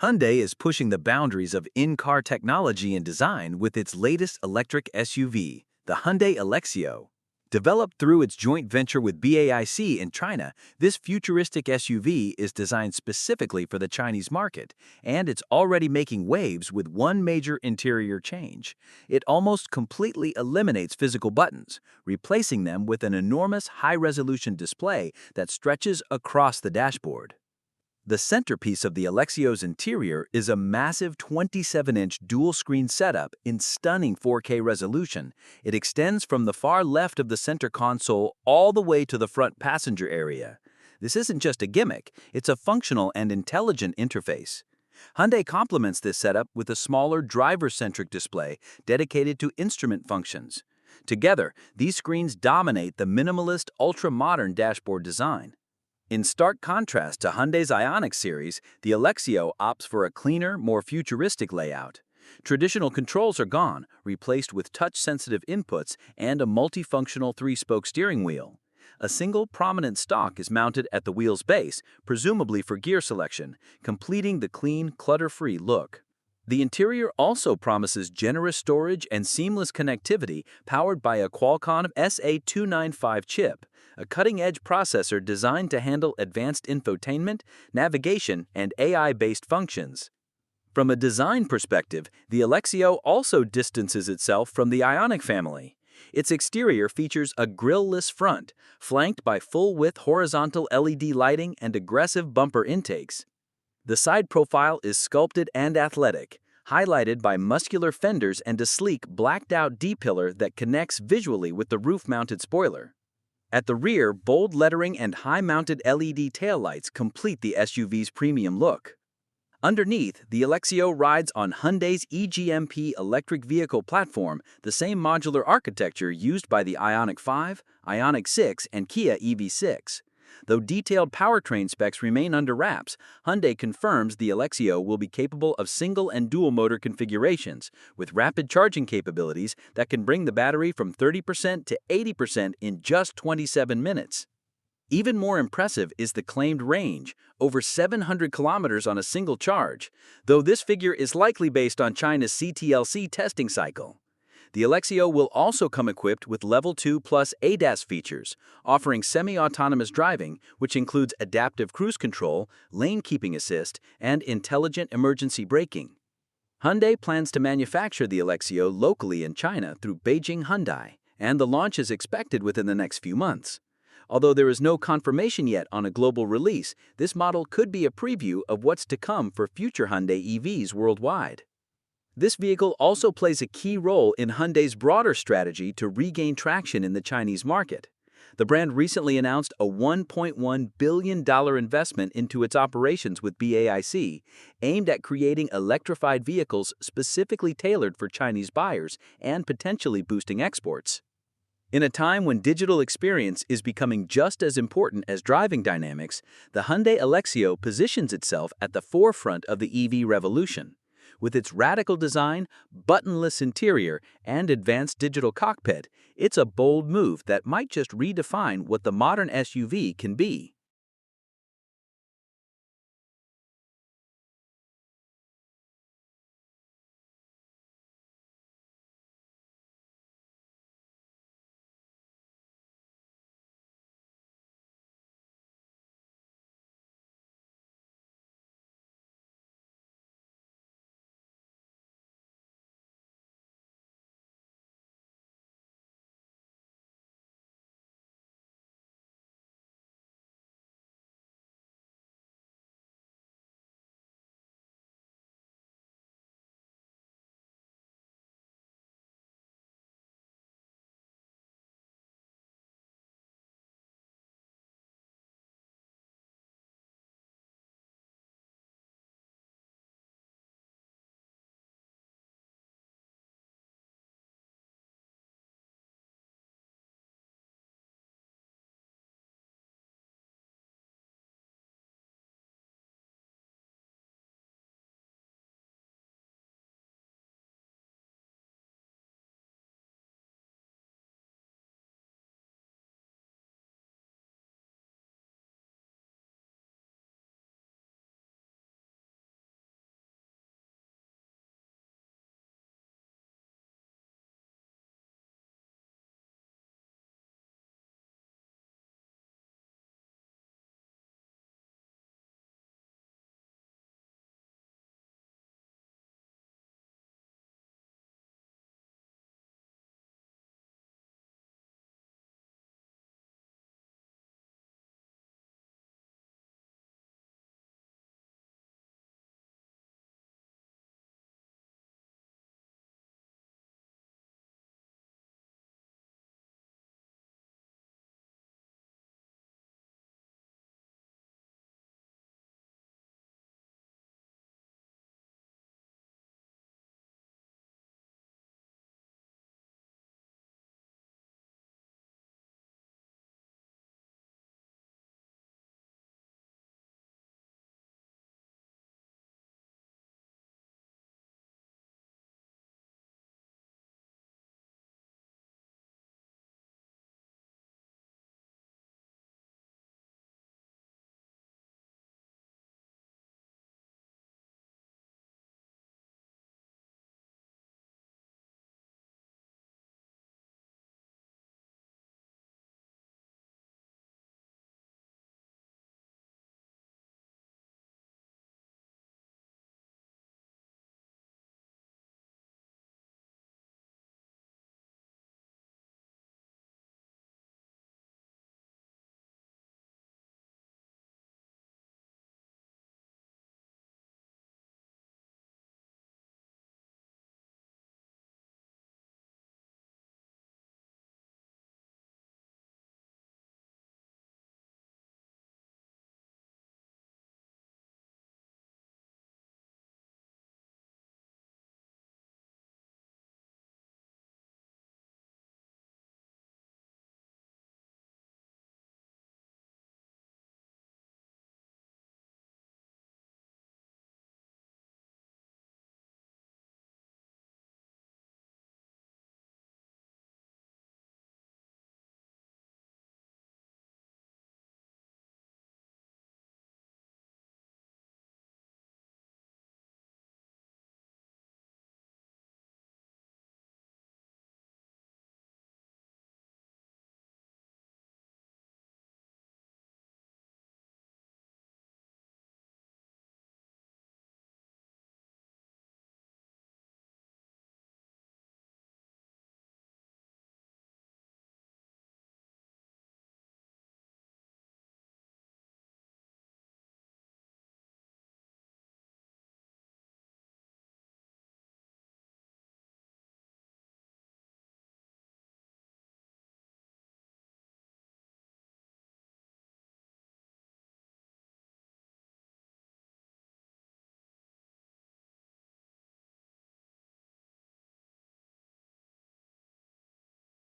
Hyundai is pushing the boundaries of in-car technology and design with its latest electric SUV, the Hyundai Elexio. Developed through its joint venture with BAIC in China, this futuristic SUV is designed specifically for the Chinese market, and it's already making waves with one major interior change. It almost completely eliminates physical buttons, replacing them with an enormous high-resolution display that stretches across the dashboard. The centerpiece of the Elexio's interior is a massive 27-inch dual-screen setup in stunning 4K resolution. It extends from the far left of the center console all the way to the front passenger area. This isn't just a gimmick, it's a functional and intelligent interface. Hyundai complements this setup with a smaller driver-centric display dedicated to instrument functions. Together, these screens dominate the minimalist, ultra-modern dashboard design. In stark contrast to Hyundai's Ioniq series, the Elexio opts for a cleaner, more futuristic layout. Traditional controls are gone, replaced with touch-sensitive inputs and a multifunctional three-spoke steering wheel. A single prominent stalk is mounted at the wheel's base, presumably for gear selection, completing the clean, clutter-free look. The interior also promises generous storage and seamless connectivity powered by a Qualcomm SA295 chip, a cutting-edge processor designed to handle advanced infotainment, navigation, and AI-based functions. From a design perspective, the Elexio also distances itself from the Ioniq family. Its exterior features a grille-less front, flanked by full-width horizontal LED lighting and aggressive bumper intakes. The side profile is sculpted and athletic, highlighted by muscular fenders and a sleek blacked-out D-pillar that connects visually with the roof-mounted spoiler. At the rear, bold lettering and high-mounted LED taillights complete the SUV's premium look. Underneath, the Elexio rides on Hyundai's eGMP electric vehicle platform, the same modular architecture used by the Ioniq 5, Ioniq 6, and Kia EV6. Though detailed powertrain specs remain under wraps, Hyundai confirms the Elexio will be capable of single and dual motor configurations, with rapid charging capabilities that can bring the battery from 30% to 80% in just 27 minutes. Even more impressive is the claimed range, over 700 kilometers on a single charge, though this figure is likely based on China's CTLC testing cycle. The Elexio will also come equipped with Level 2 Plus ADAS features, offering semi-autonomous driving, which includes adaptive cruise control, lane-keeping assist, and intelligent emergency braking. Hyundai plans to manufacture the Elexio locally in China through Beijing Hyundai, and the launch is expected within the next few months. Although there is no confirmation yet on a global release, this model could be a preview of what's to come for future Hyundai EVs worldwide. This vehicle also plays a key role in Hyundai's broader strategy to regain traction in the Chinese market. The brand recently announced a $1.1 billion investment into its operations with BAIC, aimed at creating electrified vehicles specifically tailored for Chinese buyers and potentially boosting exports. In a time when digital experience is becoming just as important as driving dynamics, the Hyundai Elexio positions itself at the forefront of the EV revolution. With its radical design, buttonless interior, and advanced digital cockpit, it's a bold move that might just redefine what the modern SUV can be.